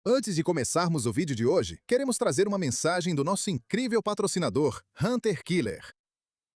Antes de começarmos o vídeo de hoje, queremos trazer uma mensagem do nosso incrível patrocinador, Hunter Killer.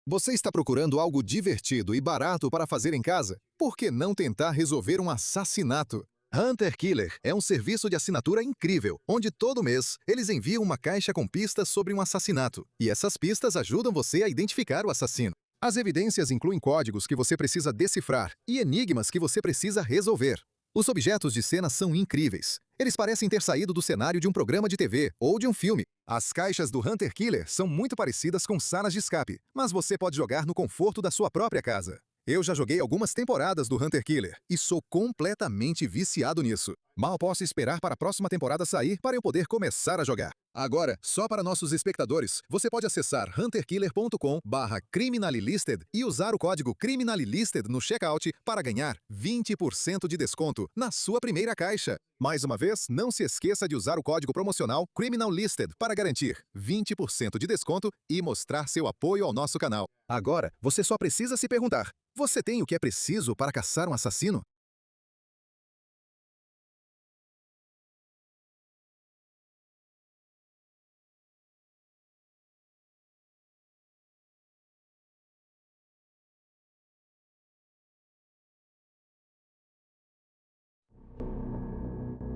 Você está procurando algo divertido e barato para fazer em casa? Por que não tentar resolver um assassinato? Hunter Killer é um serviço de assinatura incrível, onde todo mês eles enviam uma caixa com pistas sobre um assassinato, e essas pistas ajudam você a identificar o assassino. As evidências incluem códigos que você precisa decifrar e enigmas que você precisa resolver. Os objetos de cena são incríveis. Eles parecem ter saído do cenário de um programa de TV ou de um filme. As caixas do Hunter Killer são muito parecidas com salas de escape, mas você pode jogar no conforto da sua própria casa. Eu já joguei algumas temporadas do Hunter Killer e sou completamente viciado nisso. Mal posso esperar para a próxima temporada sair para eu poder começar a jogar. Agora, só para nossos espectadores, você pode acessar hunterkiller.com/criminallisted e usar o código CRIMINALLISTED no checkout para ganhar 20% de desconto na sua primeira caixa. Mais uma vez, não se esqueça de usar o código promocional CRIMINALLISTED para garantir 20% de desconto e mostrar seu apoio ao nosso canal. Agora, você só precisa se perguntar: você tem o que é preciso para caçar um assassino?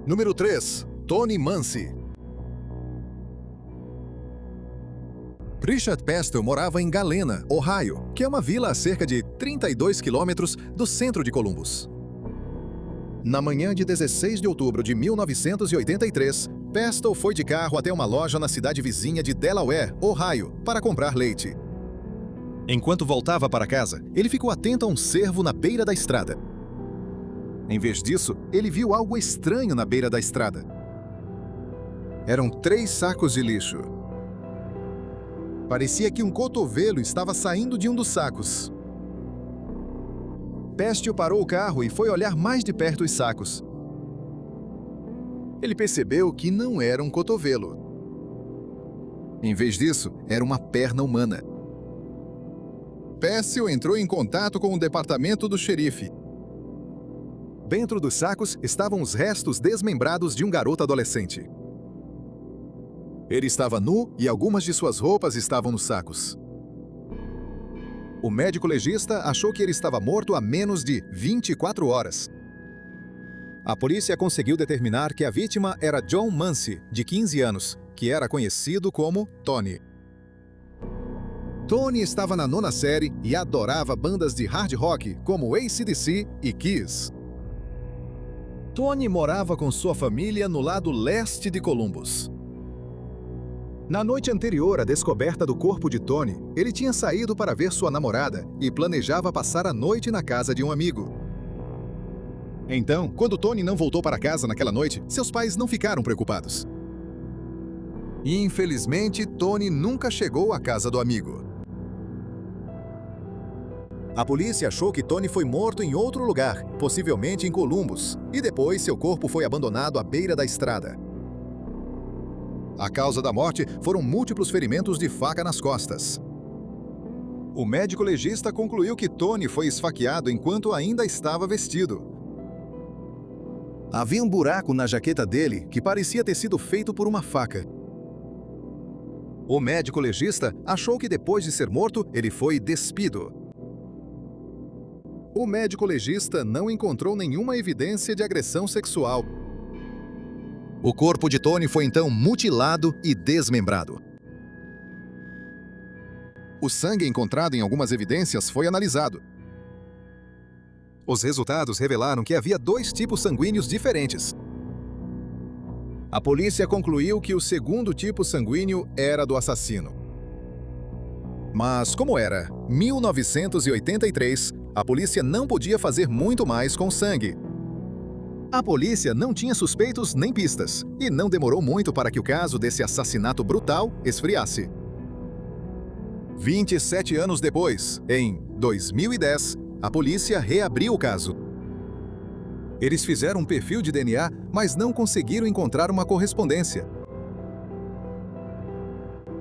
Número 3. Tony Mansi. Richard Pestel morava em Galena, Ohio, que é uma vila a cerca de 32 quilômetros do centro de Columbus. Na manhã de 16 de outubro de 1983, Pestel foi de carro até uma loja na cidade vizinha de Delaware, Ohio, para comprar leite. Enquanto voltava para casa, ele ficou atento a um cervo na beira da estrada. Em vez disso, ele viu algo estranho na beira da estrada. Eram 3 sacos de lixo. Parecia que um cotovelo estava saindo de um dos sacos. Pestel parou o carro e foi olhar mais de perto os sacos. Ele percebeu que não era um cotovelo. Em vez disso, era uma perna humana. Pestel entrou em contato com o departamento do xerife. Dentro dos sacos estavam os restos desmembrados de um garoto adolescente. Ele estava nu e algumas de suas roupas estavam nos sacos. O médico legista achou que ele estava morto há menos de 24 horas. A polícia conseguiu determinar que a vítima era John Mansi, de 15 anos, que era conhecido como Tony. Tony estava na 9ª série e adorava bandas de hard rock como AC/DC e Kiss. Tony morava com sua família no lado leste de Columbus. Na noite anterior à descoberta do corpo de Tony, ele tinha saído para ver sua namorada e planejava passar a noite na casa de um amigo. Então, quando Tony não voltou para casa naquela noite, seus pais não ficaram preocupados. Infelizmente, Tony nunca chegou à casa do amigo. A polícia achou que Tony foi morto em outro lugar, possivelmente em Columbus, e depois seu corpo foi abandonado à beira da estrada. A causa da morte foram múltiplos ferimentos de faca nas costas. O médico legista concluiu que Tony foi esfaqueado enquanto ainda estava vestido. Havia um buraco na jaqueta dele que parecia ter sido feito por uma faca. O médico legista achou que depois de ser morto, ele foi despido. O médico legista não encontrou nenhuma evidência de agressão sexual. O corpo de Tony foi então mutilado e desmembrado. O sangue encontrado em algumas evidências foi analisado. Os resultados revelaram que havia 2 tipos sanguíneos diferentes. A polícia concluiu que o segundo tipo sanguíneo era do assassino. Mas como era 1983, a polícia não podia fazer muito mais com sangue. A polícia não tinha suspeitos nem pistas, e não demorou muito para que o caso desse assassinato brutal esfriasse. 27 anos depois, em 2010, a polícia reabriu o caso. Eles fizeram um perfil de DNA, mas não conseguiram encontrar uma correspondência.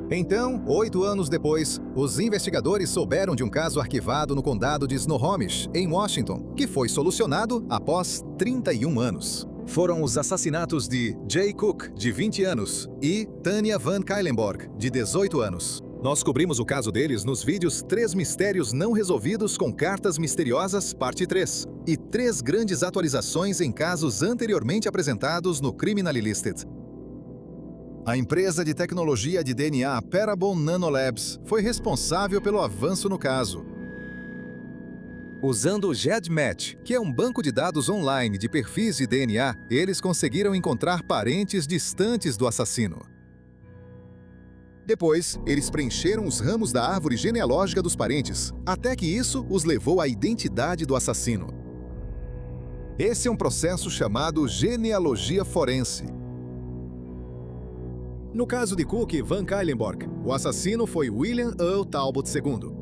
Então, 8 anos depois, os investigadores souberam de um caso arquivado no condado de Snohomish, em Washington, que foi solucionado após 31 anos. foram os assassinatos de Jay Cook, de 20 anos, e Tanya Van Cuylenborg, de 18 anos. Nós cobrimos o caso deles nos vídeos 3 mistérios não resolvidos com cartas misteriosas, parte 3, e 3 grandes atualizações em casos anteriormente apresentados no Criminally Listed. A empresa de tecnologia de DNA Parabon Nanolabs foi responsável pelo avanço no caso. Usando o GEDmatch, que é um banco de dados online de perfis de DNA, eles conseguiram encontrar parentes distantes do assassino. Depois, eles preencheram os ramos da árvore genealógica dos parentes, até que isso os levou à identidade do assassino. Esse é um processo chamado genealogia forense. No caso de Cook e Van Cuylenborg, o assassino foi William Earl Talbot II.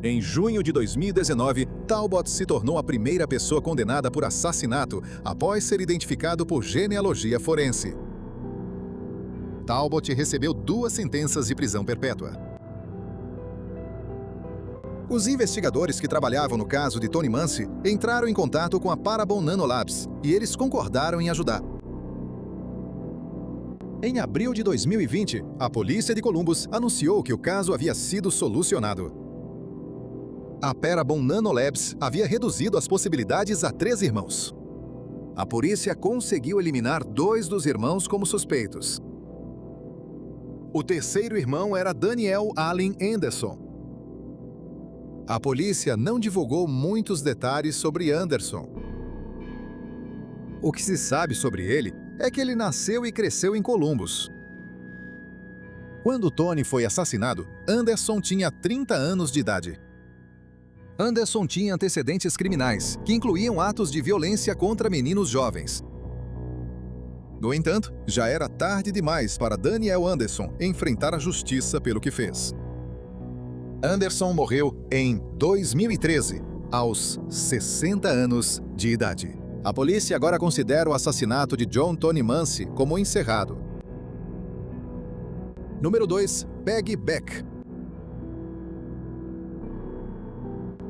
Em junho de 2019, Talbot se tornou a primeira pessoa condenada por assassinato após ser identificado por genealogia forense. Talbot recebeu 2 sentenças de prisão perpétua. Os investigadores que trabalhavam no caso de Tony Mansi entraram em contato com a Parabon Nanolabs e eles concordaram em ajudar. Em abril de 2020, a polícia de Columbus anunciou que o caso havia sido solucionado. A Parabon Nanolabs havia reduzido as possibilidades a 3 irmãos. A polícia conseguiu eliminar 2 dos irmãos como suspeitos. O terceiro irmão era Daniel Allen Anderson. A polícia não divulgou muitos detalhes sobre Anderson. O que se sabe sobre ele é que ele nasceu e cresceu em Columbus. Quando Tony foi assassinado, Anderson tinha 30 anos de idade. Anderson tinha antecedentes criminais, que incluíam atos de violência contra meninos jovens. No entanto, já era tarde demais para Daniel Anderson enfrentar a justiça pelo que fez. Anderson morreu em 2013, aos 60 anos de idade. A polícia agora considera o assassinato de John Tony Mansi como encerrado. Número 2. Peggy Beck.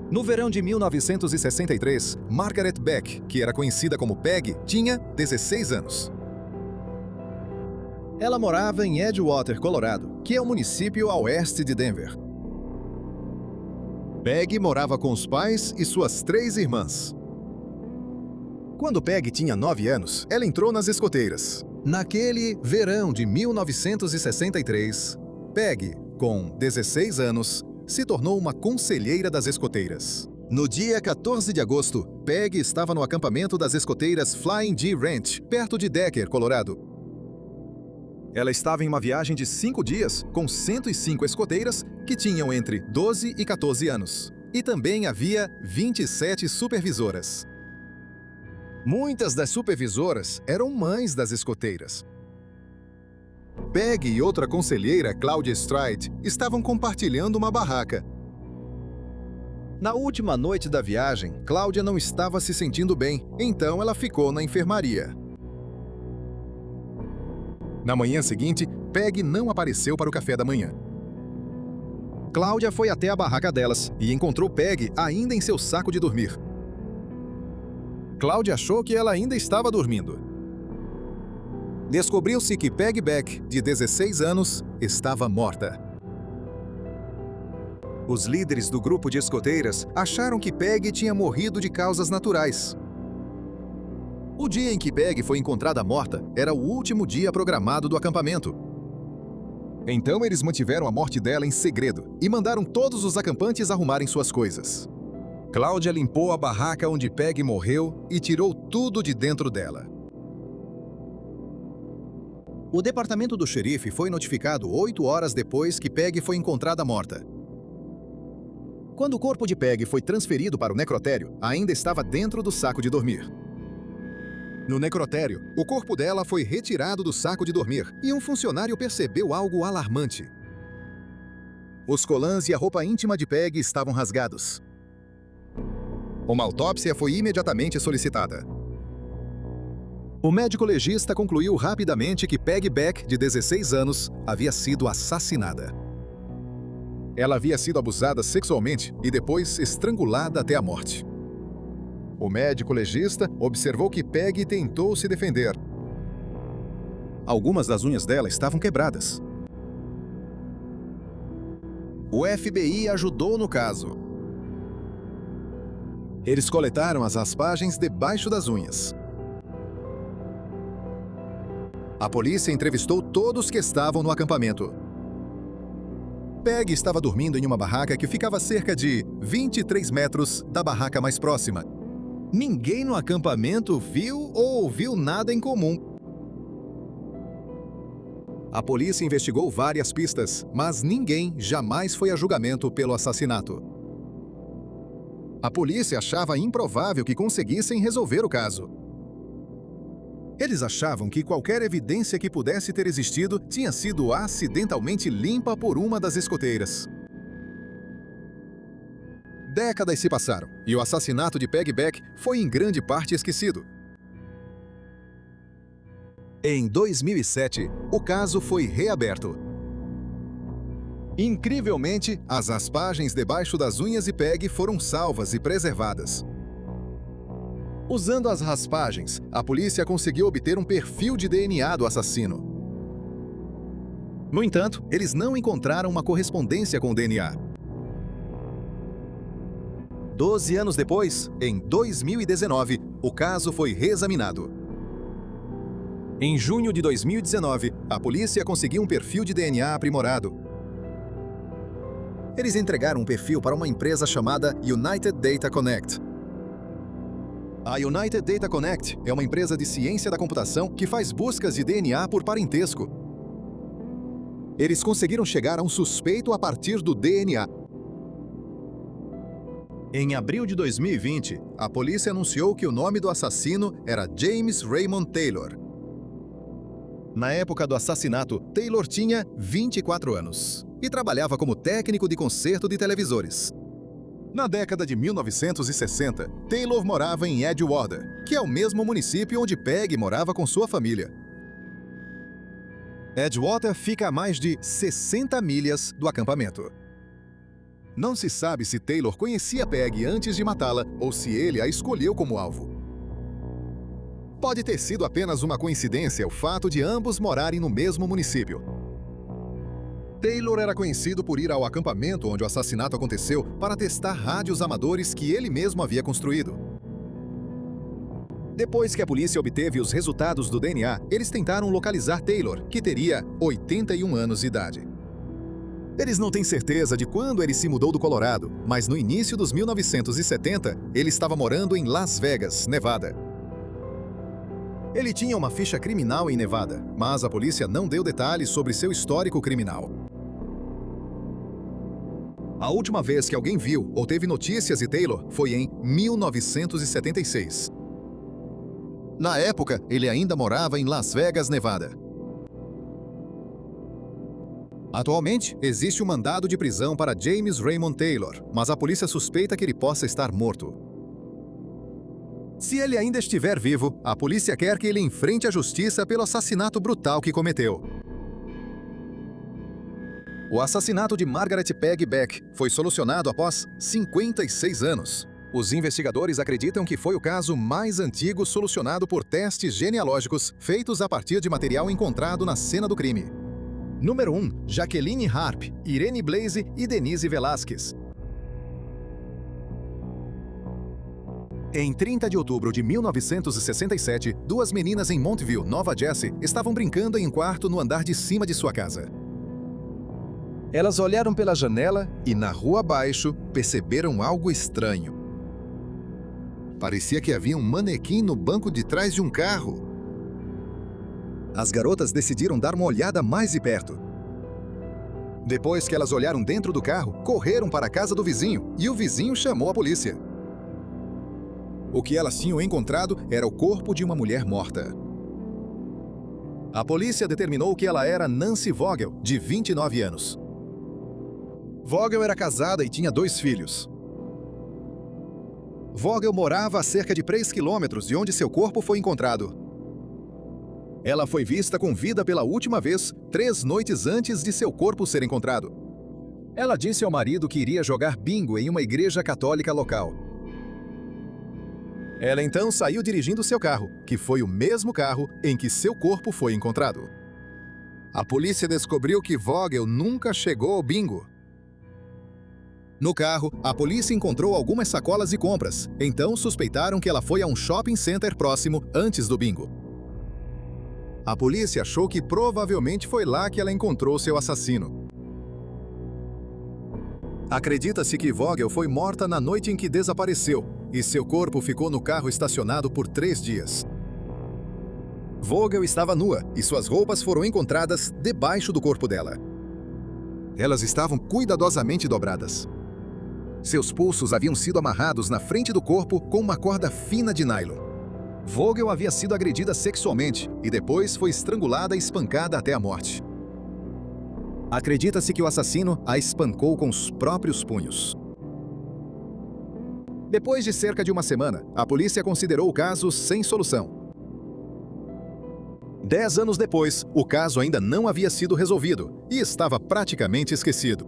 No verão de 1963, Margaret Beck, que era conhecida como Peggy, tinha 16 anos. Ela morava em Edgewater, Colorado, que é um município a oeste de Denver. Peggy morava com os pais e suas 3 irmãs. Quando Peggy tinha 9 anos, ela entrou nas escoteiras. Naquele verão de 1963, Peggy, com 16 anos, se tornou uma conselheira das escoteiras. No dia 14 de agosto, Peggy estava no acampamento das escoteiras Flying G Ranch, perto de Decker, Colorado. Ela estava em uma viagem de 5 dias com 105 escoteiras que tinham entre 12 e 14 anos. E também havia 27 supervisoras. Muitas das supervisoras eram mães das escoteiras. Peggy e outra conselheira, Claudia Stride, estavam compartilhando uma barraca. Na última noite da viagem, Claudia não estava se sentindo bem, então ela ficou na enfermaria. Na manhã seguinte, Peggy não apareceu para o café da manhã. Claudia foi até a barraca delas e encontrou Peggy ainda em seu saco de dormir. Claudia achou que ela ainda estava dormindo. Descobriu-se que Peggy Beck, de 16 anos, estava morta. Os líderes do grupo de escoteiras acharam que Peggy tinha morrido de causas naturais. O dia em que Peggy foi encontrada morta era o último dia programado do acampamento. Então eles mantiveram a morte dela em segredo e mandaram todos os acampantes arrumarem suas coisas. Claudia limpou a barraca onde Peggy morreu e tirou tudo de dentro dela. O departamento do xerife foi notificado 8 horas depois que Peggy foi encontrada morta. Quando o corpo de Peggy foi transferido para o necrotério, ainda estava dentro do saco de dormir. No necrotério, o corpo dela foi retirado do saco de dormir e um funcionário percebeu algo alarmante. Os colãs e a roupa íntima de Peggy estavam rasgados. Uma autópsia foi imediatamente solicitada. O médico legista concluiu rapidamente que Peggy Beck, de 16 anos, havia sido assassinada. Ela havia sido abusada sexualmente e depois estrangulada até a morte. O médico legista observou que Peggy tentou se defender. Algumas das unhas dela estavam quebradas. O FBI ajudou no caso. Eles coletaram as raspagens debaixo das unhas. A polícia entrevistou todos que estavam no acampamento. Peggy estava dormindo em uma barraca que ficava a cerca de 23 metros da barraca mais próxima. Ninguém no acampamento viu ou ouviu nada em comum. A polícia investigou várias pistas, mas ninguém jamais foi a julgamento pelo assassinato. A polícia achava improvável que conseguissem resolver o caso. Eles achavam que qualquer evidência que pudesse ter existido tinha sido acidentalmente limpa por uma das escoteiras. Décadas se passaram e o assassinato de Peggy Beck foi em grande parte esquecido. Em 2007, o caso foi reaberto. Incrivelmente, as raspagens debaixo das unhas de Peggy foram salvas e preservadas. Usando as raspagens, a polícia conseguiu obter um perfil de DNA do assassino. No entanto, eles não encontraram uma correspondência com o DNA. 12 anos depois, em 2019, o caso foi reexaminado. Em junho de 2019, a polícia conseguiu um perfil de DNA aprimorado. Eles entregaram um perfil para uma empresa chamada United Data Connect. A United Data Connect é uma empresa de ciência da computação que faz buscas de DNA por parentesco. Eles conseguiram chegar a um suspeito a partir do DNA. Em abril de 2020, a polícia anunciou que o nome do assassino era James Raymond Taylor. Na época do assassinato, Taylor tinha 24 anos e trabalhava como técnico de conserto de televisores. Na década de 1960, Taylor morava em Edgewater, que é o mesmo município onde Peggy morava com sua família. Edgewater fica a mais de 60 milhas do acampamento. Não se sabe se Taylor conhecia Peggy antes de matá-la ou se ele a escolheu como alvo. Pode ter sido apenas uma coincidência o fato de ambos morarem no mesmo município. Taylor era conhecido por ir ao acampamento onde o assassinato aconteceu para testar rádios amadores que ele mesmo havia construído. Depois que a polícia obteve os resultados do DNA, eles tentaram localizar Taylor, que teria 81 anos de idade. Eles não têm certeza de quando ele se mudou do Colorado, mas no início dos 1970, ele estava morando em Las Vegas, Nevada. Ele tinha uma ficha criminal em Nevada, mas a polícia não deu detalhes sobre seu histórico criminal. A última vez que alguém viu ou teve notícias de Taylor foi em 1976. Na época, ele ainda morava em Las Vegas, Nevada. Atualmente, existe um mandado de prisão para James Raymond Taylor, mas a polícia suspeita que ele possa estar morto. Se ele ainda estiver vivo, a polícia quer que ele enfrente a justiça pelo assassinato brutal que cometeu. O assassinato de Margaret Peggy Beck foi solucionado após 56 anos. Os investigadores acreditam que foi o caso mais antigo solucionado por testes genealógicos feitos a partir de material encontrado na cena do crime. Número 1. Jacqueline Harp, Irene Blaze e Denise Velasquez. Em 30 de outubro de 1967, duas meninas em Montville, Nova Jersey, estavam brincando em um quarto no andar de cima de sua casa. Elas olharam pela janela e, na rua abaixo, perceberam algo estranho. Parecia que havia um manequim no banco de trás de um carro. As garotas decidiram dar uma olhada mais de perto. Depois que elas olharam dentro do carro, correram para a casa do vizinho e o vizinho chamou a polícia. O que elas tinham encontrado era o corpo de uma mulher morta. A polícia determinou que ela era Nancy Vogel, de 29 anos. Vogel era casada e tinha 2 filhos. Vogel morava a cerca de 3 quilômetros de onde seu corpo foi encontrado. Ela foi vista com vida pela última vez 3 noites antes de seu corpo ser encontrado. Ela disse ao marido que iria jogar bingo em uma igreja católica local. Ela então saiu dirigindo seu carro, que foi o mesmo carro em que seu corpo foi encontrado. A polícia descobriu que Vogel nunca chegou ao bingo. No carro, a polícia encontrou algumas sacolas de compras, então suspeitaram que ela foi a um shopping center próximo antes do bingo. A polícia achou que provavelmente foi lá que ela encontrou seu assassino. Acredita-se que Vogel foi morta na noite em que desapareceu, e seu corpo ficou no carro estacionado por 3 dias. Vogel estava nua e suas roupas foram encontradas debaixo do corpo dela. Elas estavam cuidadosamente dobradas. Seus pulsos haviam sido amarrados na frente do corpo com uma corda fina de nylon. Vogel havia sido agredida sexualmente e depois foi estrangulada e espancada até a morte. Acredita-se que o assassino a espancou com os próprios punhos. Depois de cerca de uma semana, a polícia considerou o caso sem solução. 10 anos depois, o caso ainda não havia sido resolvido e estava praticamente esquecido.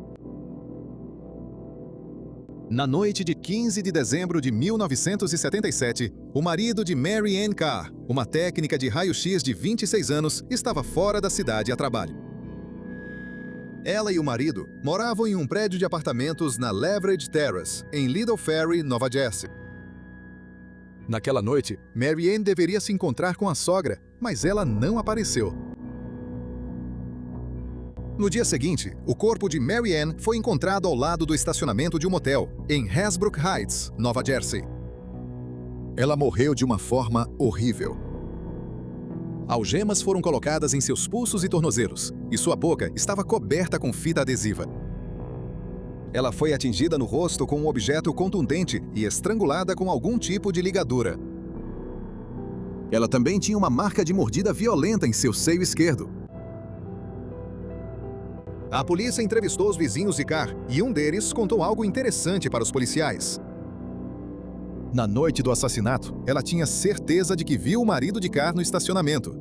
Na noite de 15 de dezembro de 1977, o marido de Mary Ann Carr, uma técnica de raio-x de 26 anos, estava fora da cidade a trabalho. Ela e o marido moravam em um prédio de apartamentos na Leverage Terrace, em Little Ferry, Nova Jersey. Naquela noite, Mary Ann deveria se encontrar com a sogra, mas ela não apareceu. No dia seguinte, o corpo de Mary Ann foi encontrado ao lado do estacionamento de um motel, em Hasbrook Heights, Nova Jersey. Ela morreu de uma forma horrível. Algemas foram colocadas em seus pulsos e tornozelos, e sua boca estava coberta com fita adesiva. Ela foi atingida no rosto com um objeto contundente e estrangulada com algum tipo de ligadura. Ela também tinha uma marca de mordida violenta em seu seio esquerdo. A polícia entrevistou os vizinhos de Carr e um deles contou algo interessante para os policiais. Na noite do assassinato, ela tinha certeza de que viu o marido de Carr no estacionamento.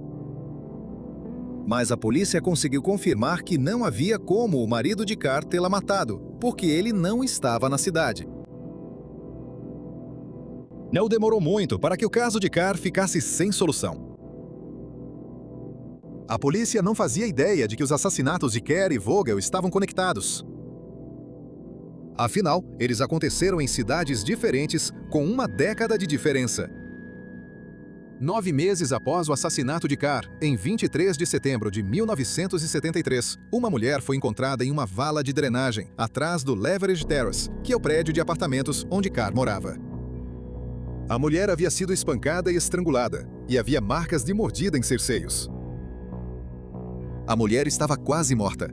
Mas a polícia conseguiu confirmar que não havia como o marido de Carr tê-la matado, porque ele não estava na cidade. Não demorou muito para que o caso de Carr ficasse sem solução. A polícia não fazia ideia de que os assassinatos de Kerr e Vogel estavam conectados. Afinal, eles aconteceram em cidades diferentes com uma década de diferença. 9 meses após o assassinato de Carr, em 23 de setembro de 1973, uma mulher foi encontrada em uma vala de drenagem, atrás do Leverage Terrace, que é o prédio de apartamentos onde Carr morava. A mulher havia sido espancada e estrangulada, e havia marcas de mordida em seus seios. A mulher estava quase morta.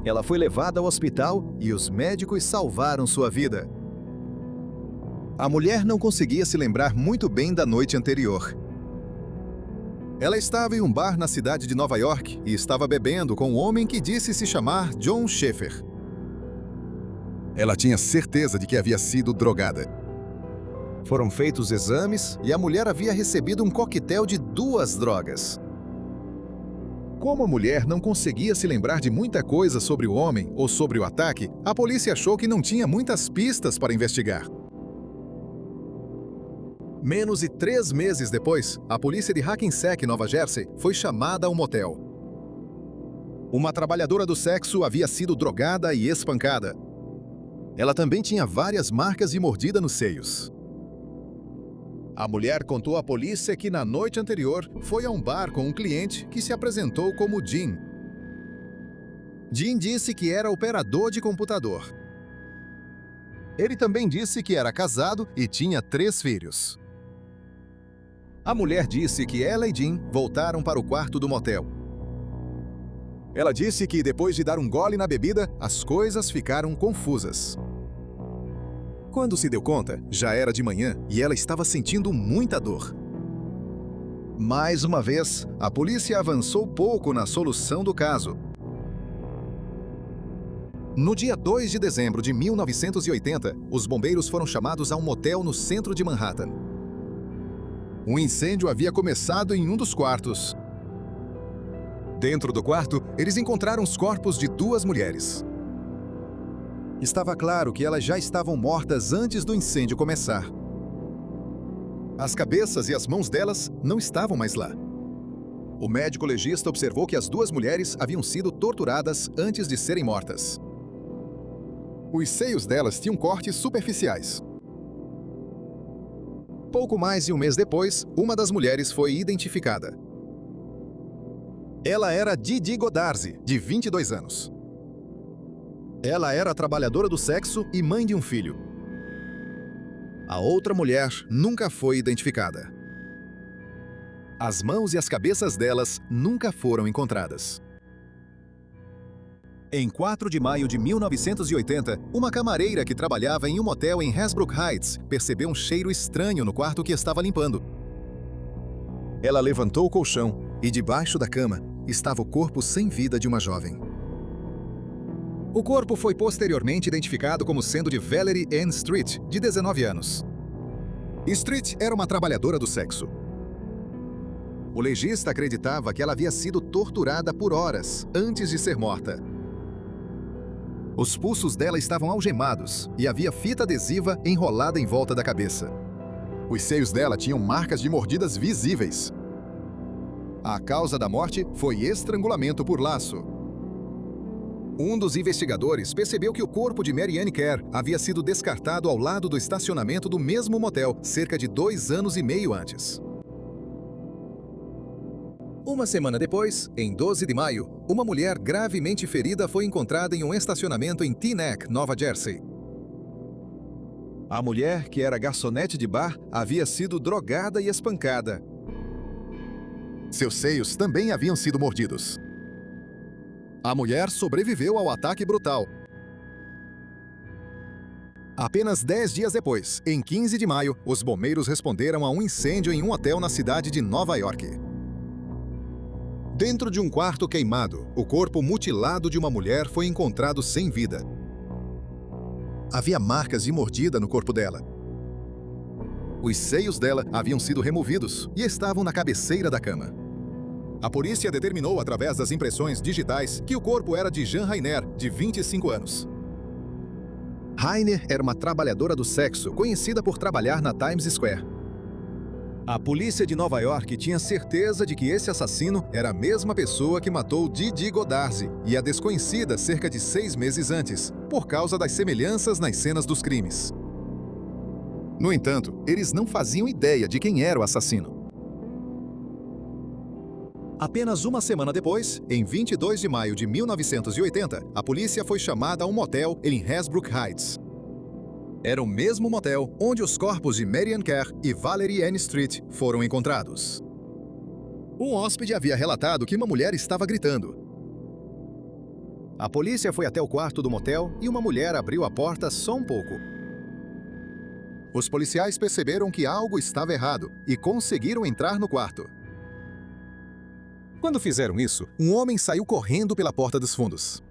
Ela foi levada ao hospital e os médicos salvaram sua vida. A mulher não conseguia se lembrar muito bem da noite anterior. Ela estava em um bar na cidade de Nova York e estava bebendo com um homem que disse se chamar John Schaefer. Ela tinha certeza de que havia sido drogada. Foram feitos exames e a mulher havia recebido um coquetel de 2 drogas. Como a mulher não conseguia se lembrar de muita coisa sobre o homem ou sobre o ataque, a polícia achou que não tinha muitas pistas para investigar. Menos de 3 meses depois, a polícia de Hackensack, Nova Jersey, foi chamada a um motel. Uma trabalhadora do sexo havia sido drogada e espancada. Ela também tinha várias marcas de mordida nos seios. A mulher contou à polícia que na noite anterior foi a um bar com um cliente que se apresentou como Jim. Jim disse que era operador de computador. Ele também disse que era casado e tinha 3 filhos. A mulher disse que ela e Jim voltaram para o quarto do motel. Ela disse que depois de dar um gole na bebida, as coisas ficaram confusas. Quando se deu conta, já era de manhã e ela estava sentindo muita dor. Mais uma vez, a polícia avançou pouco na solução do caso. No dia 2 de dezembro de 1980, os bombeiros foram chamados a um motel no centro de Manhattan. Um incêndio havia começado em um dos quartos. Dentro do quarto, eles encontraram os corpos de 2 mulheres. Estava claro que elas já estavam mortas antes do incêndio começar. As cabeças e as mãos delas não estavam mais lá. O médico legista observou que as duas mulheres haviam sido torturadas antes de serem mortas. Os seios delas tinham cortes superficiais. Pouco mais de um mês depois, uma das mulheres foi identificada. Ela era Didi Godarzi, de 22 anos. Ela era trabalhadora do sexo e mãe de um filho. A outra mulher nunca foi identificada. As mãos e as cabeças delas nunca foram encontradas. Em 4 de maio de 1980, uma camareira que trabalhava em um motel em Hasbrook Heights percebeu um cheiro estranho no quarto que estava limpando. Ela levantou o colchão e, debaixo da cama, estava o corpo sem vida de uma jovem. O corpo foi posteriormente identificado como sendo de Valerie Ann Street, de 19 anos. Street era uma trabalhadora do sexo. O legista acreditava que ela havia sido torturada por horas antes de ser morta. Os pulsos dela estavam algemados e havia fita adesiva enrolada em volta da cabeça. Os seios dela tinham marcas de mordidas visíveis. A causa da morte foi estrangulamento por laço. Um dos investigadores percebeu que o corpo de Mary Ann Kerr havia sido descartado ao lado do estacionamento do mesmo motel cerca de 2 anos e meio antes. Uma semana depois, em 12 de maio, uma mulher gravemente ferida foi encontrada em um estacionamento em Teaneck, Nova Jersey. A mulher, que era garçonete de bar, havia sido drogada e espancada. Seus seios também haviam sido mordidos. A mulher sobreviveu ao ataque brutal. Apenas 10 dias depois, em 15 de maio, os bombeiros responderam a um incêndio em um hotel na cidade de Nova York. Dentro de um quarto queimado, o corpo mutilado de uma mulher foi encontrado sem vida. Havia marcas de mordida no corpo dela. Os seios dela haviam sido removidos e estavam na cabeceira da cama. A polícia determinou, através das impressões digitais, que o corpo era de Jean Rainer, de 25 anos. Rainer era uma trabalhadora do sexo, conhecida por trabalhar na Times Square. A polícia de Nova York tinha certeza de que esse assassino era a mesma pessoa que matou Didi Godarzi e a desconhecida cerca de 6 meses antes, por causa das semelhanças nas cenas dos crimes. No entanto, eles não faziam ideia de quem era o assassino. Apenas uma semana depois, em 22 de maio de 1980, a polícia foi chamada a um motel em Hasbrook Heights. Era o mesmo motel onde os corpos de Mary Ann Kerr e Valerie Ann Street foram encontrados. Um hóspede havia relatado que uma mulher estava gritando. A polícia foi até o quarto do motel e uma mulher abriu a porta só um pouco. Os policiais perceberam que algo estava errado e conseguiram entrar no quarto. Quando fizeram isso, um homem saiu correndo pela porta dos fundos.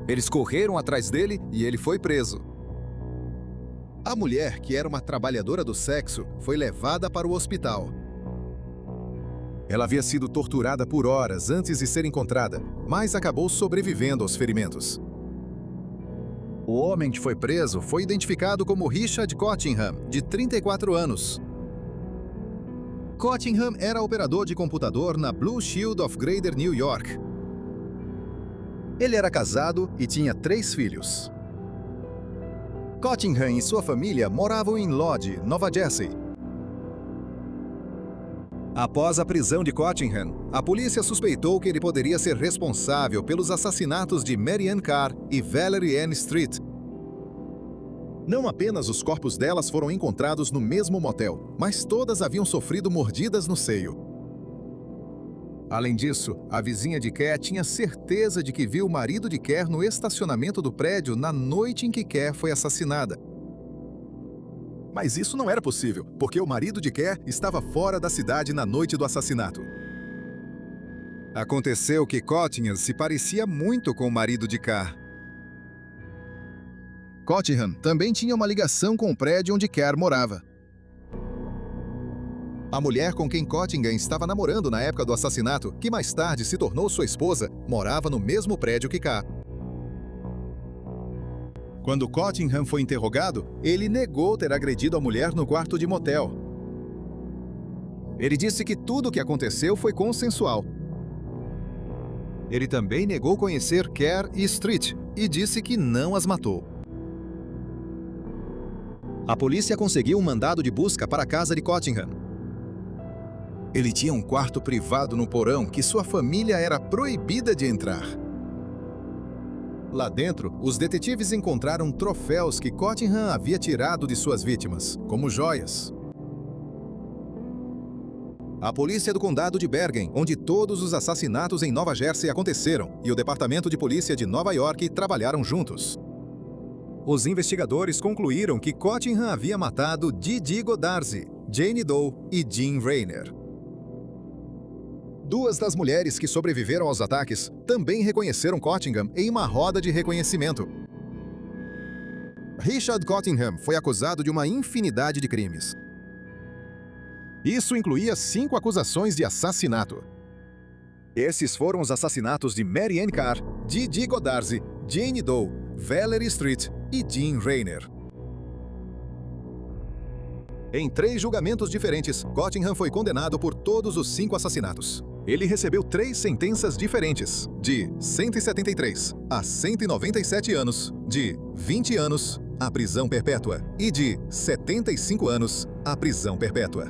Eles correram atrás dele e ele foi preso. A mulher, que era uma trabalhadora do sexo, foi levada para o hospital. Ela havia sido torturada por horas antes de ser encontrada, mas acabou sobrevivendo aos ferimentos. O homem que foi preso foi identificado como Richard Cottingham, de 34 anos. Cottingham era operador de computador na Blue Shield of Greater New York. Ele era casado e tinha 3 filhos. Cottingham e sua família moravam em Lodge, Nova Jersey. Após a prisão de Cottingham, a polícia suspeitou que ele poderia ser responsável pelos assassinatos de Mary Ann Kerr e Valerie Ann Street. Não apenas os corpos delas foram encontrados no mesmo motel, mas todas haviam sofrido mordidas no seio. Além disso, a vizinha de Kerr tinha certeza de que viu o marido de Kerr no estacionamento do prédio na noite em que Kerr foi assassinada. Mas isso não era possível, porque o marido de Kerr estava fora da cidade na noite do assassinato. Aconteceu que Cottingham se parecia muito com o marido de Kerr. Cottingham também tinha uma ligação com o prédio onde Kerr morava. A mulher com quem Cottingham estava namorando na época do assassinato, que mais tarde se tornou sua esposa, morava no mesmo prédio que Kerr. Quando Cottingham foi interrogado, ele negou ter agredido a mulher no quarto de motel. Ele disse que tudo o que aconteceu foi consensual. Ele também negou conhecer Kerr e Street e disse que não as matou. A polícia conseguiu um mandado de busca para a casa de Cottingham. Ele tinha um quarto privado no porão que sua família era proibida de entrar. Lá dentro, os detetives encontraram troféus que Cottingham havia tirado de suas vítimas, como joias. A polícia do condado de Bergen, onde todos os assassinatos em Nova Jersey aconteceram, e o departamento de polícia de Nova York trabalharam juntos. Os investigadores concluíram que Cottingham havia matado Didi Godarzi, Jane Doe e Jean Rayner. Duas das mulheres que sobreviveram aos ataques também reconheceram Cottingham em uma roda de reconhecimento. Richard Cottingham foi acusado de uma infinidade de crimes. Isso incluía 5 acusações de assassinato. Esses foram os assassinatos de Mary Ann Carr, Didi Godarzi, Jane Doe, Valerie Street e Jean Rayner. Em 3 julgamentos diferentes, Cottingham foi condenado por todos os 5 assassinatos. Ele recebeu 3 sentenças diferentes, de 173 a 197 anos, de 20 anos à prisão perpétua e de 75 anos à prisão perpétua.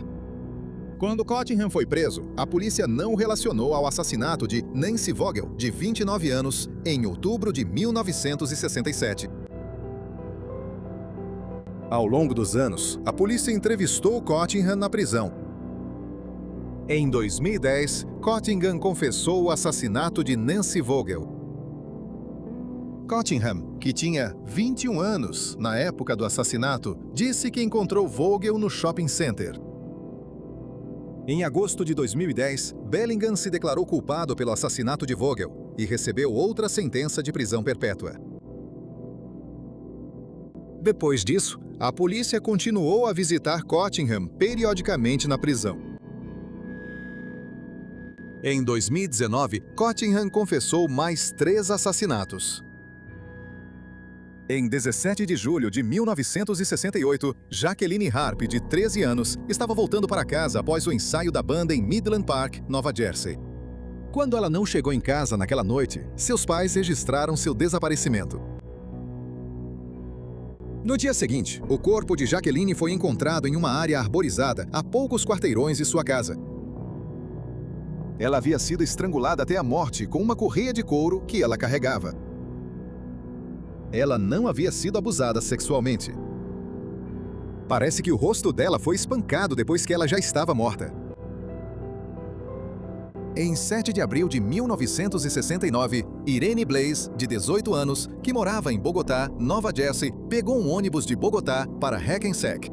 Quando Cottingham foi preso, a polícia não o relacionou ao assassinato de Nancy Vogel, de 29 anos, em outubro de 1967. Ao longo dos anos, a polícia entrevistou Cottingham na prisão. Em 2010, Cottingham confessou o assassinato de Nancy Vogel. Cottingham, que tinha 21 anos na época do assassinato, disse que encontrou Vogel no shopping center. Em agosto de 2010, Bellingham se declarou culpado pelo assassinato de Vogel e recebeu outra sentença de prisão perpétua. Depois disso, a polícia continuou a visitar Cottingham periodicamente na prisão. Em 2019, Cottingham confessou mais 3 assassinatos. Em 17 de julho de 1968, Jacqueline Harp, de 13 anos, estava voltando para casa após o ensaio da banda em Midland Park, Nova Jersey. Quando ela não chegou em casa naquela noite, seus pais registraram seu desaparecimento. No dia seguinte, o corpo de Jacqueline foi encontrado em uma área arborizada a poucos quarteirões de sua casa. Ela havia sido estrangulada até a morte com uma correia de couro que ela carregava. Ela não havia sido abusada sexualmente. Parece que o rosto dela foi espancado depois que ela já estava morta. Em 7 de abril de 1969, Irene Blaze, de 18 anos, que morava em Bogotá, Nova Jersey, pegou um ônibus de Bogotá para Hackensack.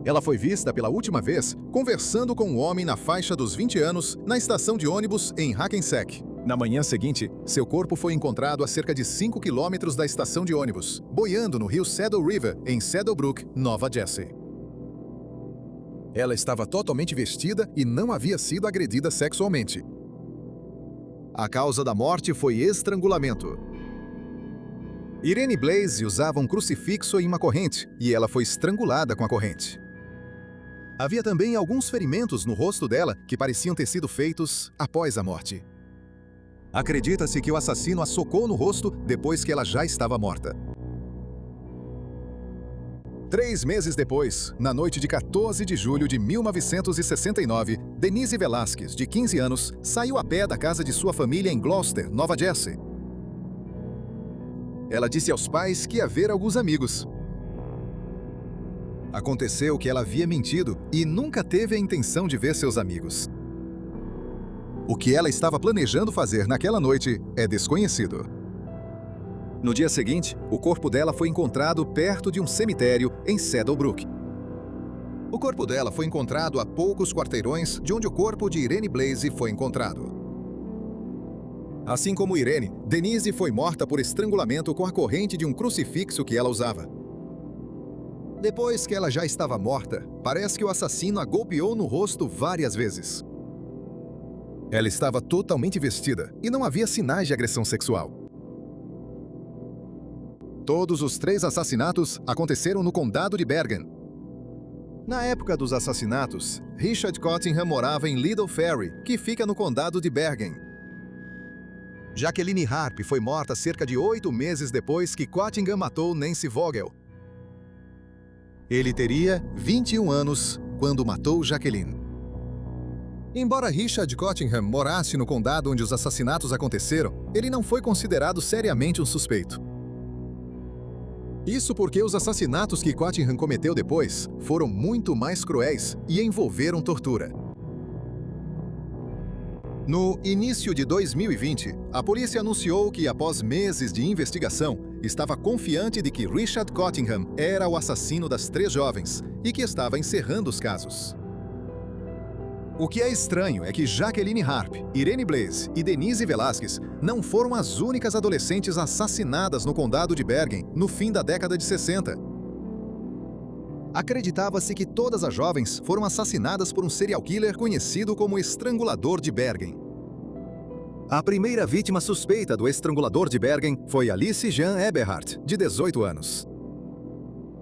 Ela foi vista pela última vez conversando com um homem na faixa dos 20 anos na estação de ônibus em Hackensack. Na manhã seguinte, seu corpo foi encontrado a cerca de 5 quilômetros da estação de ônibus, boiando no rio Saddle River, em Saddlebrook, Nova Jersey. Ela estava totalmente vestida e não havia sido agredida sexualmente. A causa da morte foi estrangulamento. Irene Blaze usava um crucifixo e uma corrente, e ela foi estrangulada com a corrente. Havia também alguns ferimentos no rosto dela que pareciam ter sido feitos após a morte. Acredita-se que o assassino a socou no rosto depois que ela já estava morta. 3 meses depois, na noite de 14 de julho de 1969, Denise Velasquez, de 15 anos, saiu a pé da casa de sua família em Gloucester, Nova Jersey. Ela disse aos pais que ia ver alguns amigos. Aconteceu que ela havia mentido e nunca teve a intenção de ver seus amigos. O que ela estava planejando fazer naquela noite é desconhecido. No dia seguinte, o corpo dela foi encontrado perto de um cemitério em Saddlebrook. O corpo dela foi encontrado a poucos quarteirões de onde o corpo de Irene Blaze foi encontrado. Assim como Irene, Denise foi morta por estrangulamento com a corrente de um crucifixo que ela usava. Depois que ela já estava morta, parece que o assassino a golpeou no rosto várias vezes. Ela estava totalmente vestida e não havia sinais de agressão sexual. Todos os 3 assassinatos aconteceram no condado de Bergen. Na época dos assassinatos, Richard Cottingham morava em Liddell Ferry, que fica no condado de Bergen. Jacqueline Harp foi morta cerca de 8 meses depois que Cottingham matou Nancy Vogel. Ele teria 21 anos quando matou Jacqueline. Embora Richard Cottingham morasse no condado onde os assassinatos aconteceram, ele não foi considerado seriamente um suspeito. Isso porque os assassinatos que Cottingham cometeu depois foram muito mais cruéis e envolveram tortura. No início de 2020, a polícia anunciou que, após meses de investigação, estava confiante de que Richard Cottingham era o assassino das 3 jovens e que estava encerrando os casos. O que é estranho é que Jacqueline Harp, Irene Blaze e Denise Velasquez não foram as únicas adolescentes assassinadas no condado de Bergen no fim da década de 60. Acreditava-se que todas as jovens foram assassinadas por um serial killer conhecido como Estrangulador de Bergen. A primeira vítima suspeita do Estrangulador de Bergen foi Alice Jean Eberhardt, de 18 anos.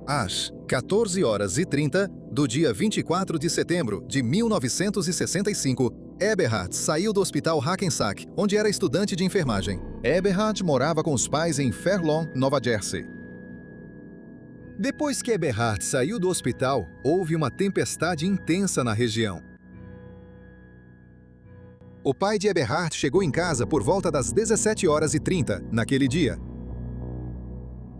Às 14h30 do dia 24 de setembro de 1965, Eberhardt saiu do hospital Hackensack, onde era estudante de enfermagem. Eberhardt morava com os pais em Fair Lawn, Nova Jersey. Depois que Eberhardt saiu do hospital, houve uma tempestade intensa na região. O pai de Eberhardt chegou em casa por volta das 17h30 naquele dia.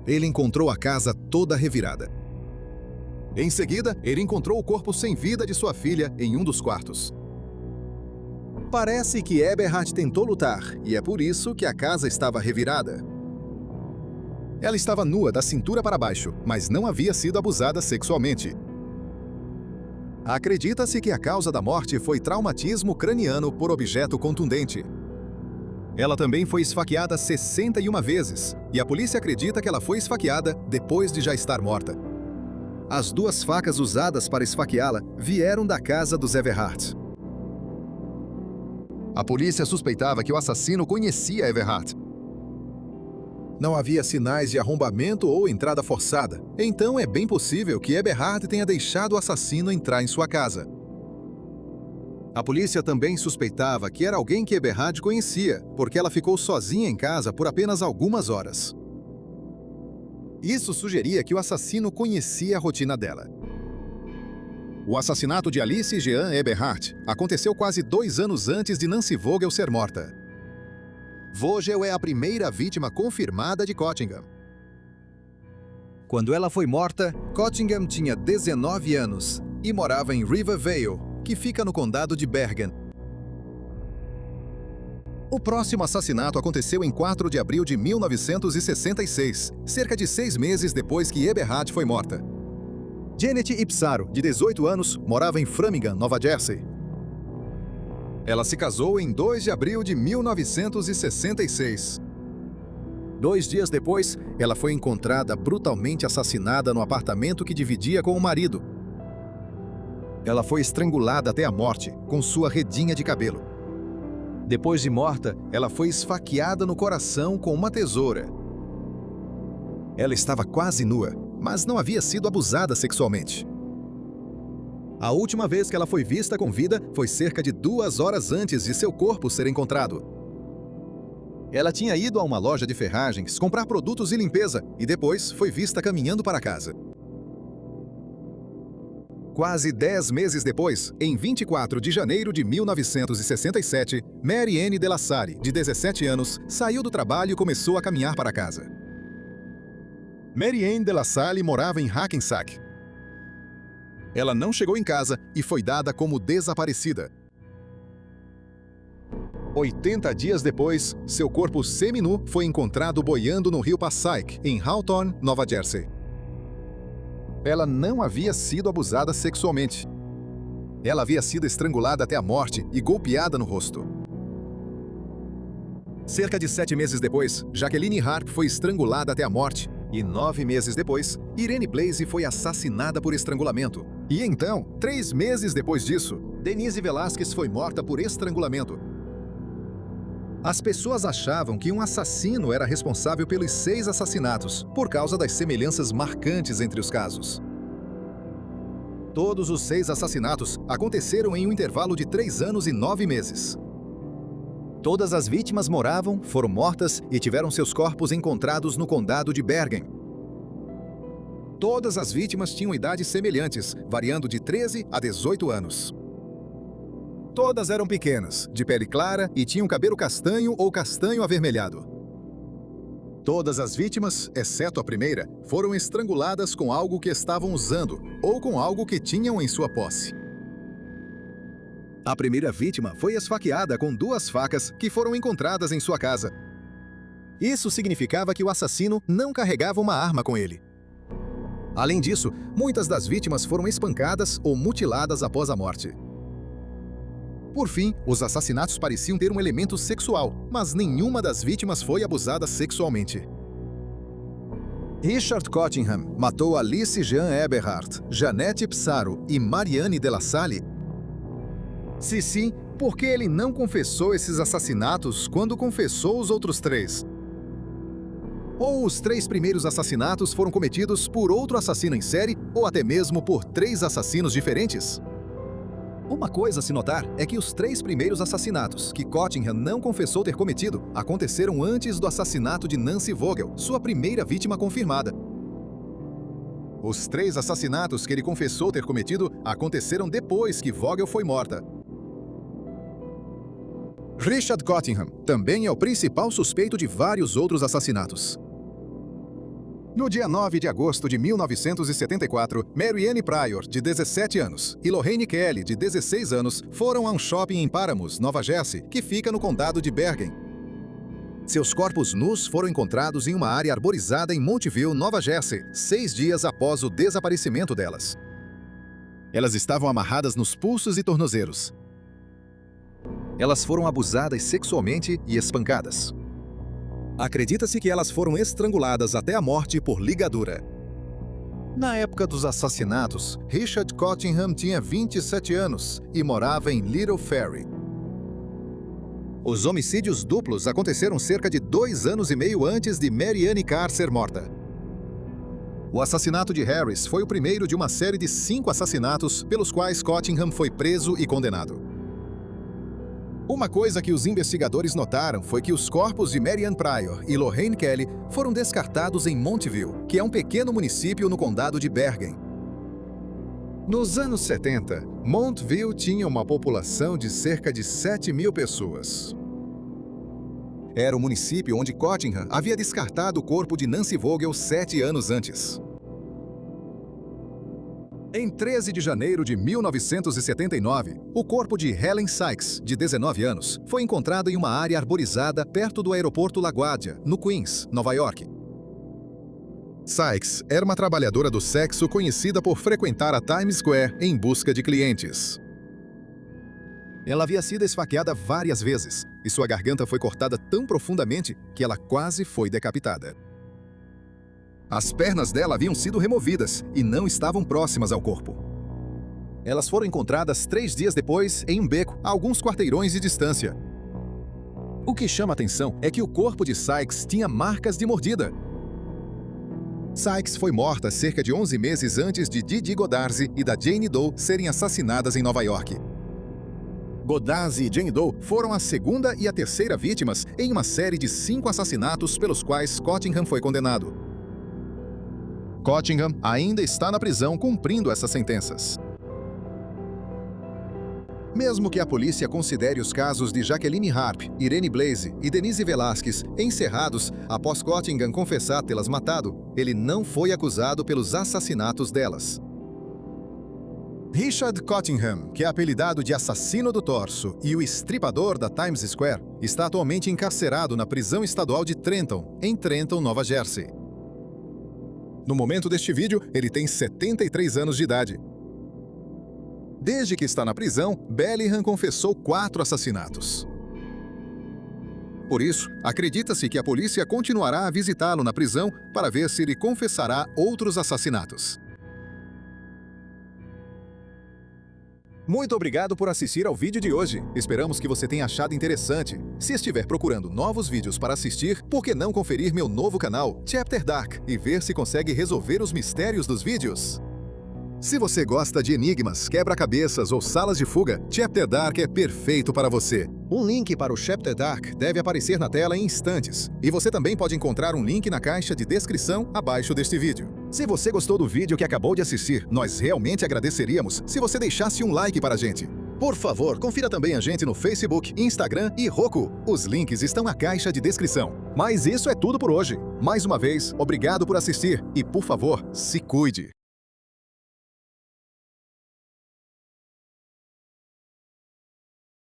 Ele encontrou a casa toda revirada. Em seguida, ele encontrou o corpo sem vida de sua filha em um dos quartos. Parece que Eberhardt tentou lutar, e é por isso que a casa estava revirada. Ela estava nua da cintura para baixo, mas não havia sido abusada sexualmente. Acredita-se que a causa da morte foi traumatismo craniano por objeto contundente. Ela também foi esfaqueada 61 vezes, e a polícia acredita que ela foi esfaqueada depois de já estar morta. As 2 facas usadas para esfaqueá-la vieram da casa dos Eberhardt. A polícia suspeitava que o assassino conhecia Eberhardt. Não havia sinais de arrombamento ou entrada forçada, então é bem possível que Eberhardt tenha deixado o assassino entrar em sua casa. A polícia também suspeitava que era alguém que Eberhardt conhecia, porque ela ficou sozinha em casa por apenas algumas horas. Isso sugeria que o assassino conhecia a rotina dela. O assassinato de Alice Jean Eberhardt aconteceu quase 2 anos antes de Nancy Vogel ser morta. Vogel é a primeira vítima confirmada de Cottingham. Quando ela foi morta, Cottingham tinha 19 anos e morava em River Vale, que fica no condado de Bergen. O próximo assassinato aconteceu em 4 de abril de 1966, cerca de 6 meses depois que Eberhardt foi morta. Janet Ipsaro, de 18 anos, morava em Framingham, Nova Jersey. Ela se casou em 2 de abril de 1966. 2 dias depois, ela foi encontrada brutalmente assassinada no apartamento que dividia com o marido. Ela foi estrangulada até a morte, com sua redinha de cabelo. Depois de morta, ela foi esfaqueada no coração com uma tesoura. Ela estava quase nua, mas não havia sido abusada sexualmente. A última vez que ela foi vista com vida foi cerca de 2 horas antes de seu corpo ser encontrado. Ela tinha ido a uma loja de ferragens comprar produtos de limpeza e depois foi vista caminhando para casa. Quase 10 meses depois, em 24 de janeiro de 1967, Mary Ann de La Salle, de 17 anos, saiu do trabalho e começou a caminhar para casa. Mary Ann de La Salle morava em Hackensack. Ela não chegou em casa e foi dada como desaparecida. 80 dias depois, seu corpo seminu foi encontrado boiando no rio Passaic, em Hawthorne, Nova Jersey. Ela não havia sido abusada sexualmente. Ela havia sido estrangulada até a morte e golpeada no rosto. Cerca de 7 meses depois, Jacqueline Harp foi estrangulada até a morte. E 9 meses depois, Irene Blaze foi assassinada por estrangulamento. E então, 3 meses depois disso, Denise Velasquez foi morta por estrangulamento. As pessoas achavam que um assassino era responsável pelos 6 assassinatos, por causa das semelhanças marcantes entre os casos. Todos os 6 assassinatos aconteceram em um intervalo de 3 anos e 9 meses. Todas as vítimas moravam, foram mortas e tiveram seus corpos encontrados no condado de Bergen. Todas as vítimas tinham idades semelhantes, variando de 13 a 18 anos. Todas eram pequenas, de pele clara e tinham cabelo castanho ou castanho avermelhado. Todas as vítimas, exceto a primeira, foram estranguladas com algo que estavam usando ou com algo que tinham em sua posse. A primeira vítima foi esfaqueada com 2 facas que foram encontradas em sua casa. Isso significava que o assassino não carregava uma arma com ele. Além disso, muitas das vítimas foram espancadas ou mutiladas após a morte. Por fim, os assassinatos pareciam ter um elemento sexual, mas nenhuma das vítimas foi abusada sexualmente. Richard Cottingham matou Alice Jean Eberhardt, Janette Psaro e Marianne de la Salle? Se sim, por que ele não confessou esses assassinatos quando confessou os outros 3? Ou os 3 primeiros assassinatos foram cometidos por outro assassino em série ou até mesmo por 3 assassinos diferentes? Uma coisa a se notar é que os 3 primeiros assassinatos que Cottingham não confessou ter cometido aconteceram antes do assassinato de Nancy Vogel, sua primeira vítima confirmada. Os 3 assassinatos que ele confessou ter cometido aconteceram depois que Vogel foi morta. Richard Cottingham também é o principal suspeito de vários outros assassinatos. No dia 9 de agosto de 1974, Marianne Pryor, de 17 anos, e Lorraine Kelly, de 16 anos, foram a um shopping em Paramus, Nova Jersey, que fica no condado de Bergen. Seus corpos nus foram encontrados em uma área arborizada em Montville, Nova Jersey, 6 dias após o desaparecimento delas. Elas estavam amarradas nos pulsos e tornozelos. Elas foram abusadas sexualmente e espancadas. Acredita-se que elas foram estranguladas até a morte por ligadura. Na época dos assassinatos, Richard Cottingham tinha 27 anos e morava em Little Ferry. Os homicídios duplos aconteceram cerca de 2 anos e meio antes de Marianne Carr ser morta. O assassinato de Harris foi o primeiro de uma série de 5 assassinatos pelos quais Cottingham foi preso e condenado. Uma coisa que os investigadores notaram foi que os corpos de Marianne Pryor e Lorraine Kelly foram descartados em Montville, que é um pequeno município no condado de Bergen. Nos anos 70, Montville tinha uma população de cerca de 7.000 pessoas. Era o município onde Cottingham havia descartado o corpo de Nancy Vogel 7 anos antes. Em 13 de janeiro de 1979, o corpo de Helen Sykes, de 19 anos, foi encontrado em uma área arborizada perto do aeroporto LaGuardia, no Queens, Nova York. Sykes era uma trabalhadora do sexo conhecida por frequentar a Times Square em busca de clientes. Ela havia sido esfaqueada várias vezes, e sua garganta foi cortada tão profundamente que ela quase foi decapitada. As pernas dela haviam sido removidas e não estavam próximas ao corpo. Elas foram encontradas 3 dias depois em um beco, a alguns quarteirões de distância. O que chama atenção é que o corpo de Sykes tinha marcas de mordida. Sykes foi morta cerca de 11 meses antes de Didi Godarzi e da Jane Doe serem assassinadas em Nova York. Godarzi e Jane Doe foram a segunda e a terceira vítimas em uma série de 5 assassinatos pelos quais Cottingham foi condenado. Cottingham ainda está na prisão cumprindo essas sentenças. Mesmo que a polícia considere os casos de Jacqueline Harp, Irene Blaze e Denise Velasquez encerrados após Cottingham confessar tê-las matado, ele não foi acusado pelos assassinatos delas. Richard Cottingham, que é apelidado de assassino do torso e o estripador da Times Square, está atualmente encarcerado na prisão estadual de Trenton, em Trenton, Nova Jersey. No momento deste vídeo, ele tem 73 anos de idade. Desde que está na prisão, Bellingham confessou 4 assassinatos. Por isso, acredita-se que a polícia continuará a visitá-lo na prisão para ver se ele confessará outros assassinatos. Muito obrigado por assistir ao vídeo de hoje. Esperamos que você tenha achado interessante. Se estiver procurando novos vídeos para assistir, por que não conferir meu novo canal, Chapter Dark, e ver se consegue resolver os mistérios dos vídeos? Se você gosta de enigmas, quebra-cabeças ou salas de fuga, Chapter Dark é perfeito para você. Um link para o Chapter Dark deve aparecer na tela em instantes. E você também pode encontrar um link na caixa de descrição abaixo deste vídeo. Se você gostou do vídeo que acabou de assistir, nós realmente agradeceríamos se você deixasse um like para a gente. Por favor, confira também a gente no Facebook, Instagram e Roku. Os links estão na caixa de descrição. Mas isso é tudo por hoje. Mais uma vez, obrigado por assistir e, por favor, se cuide.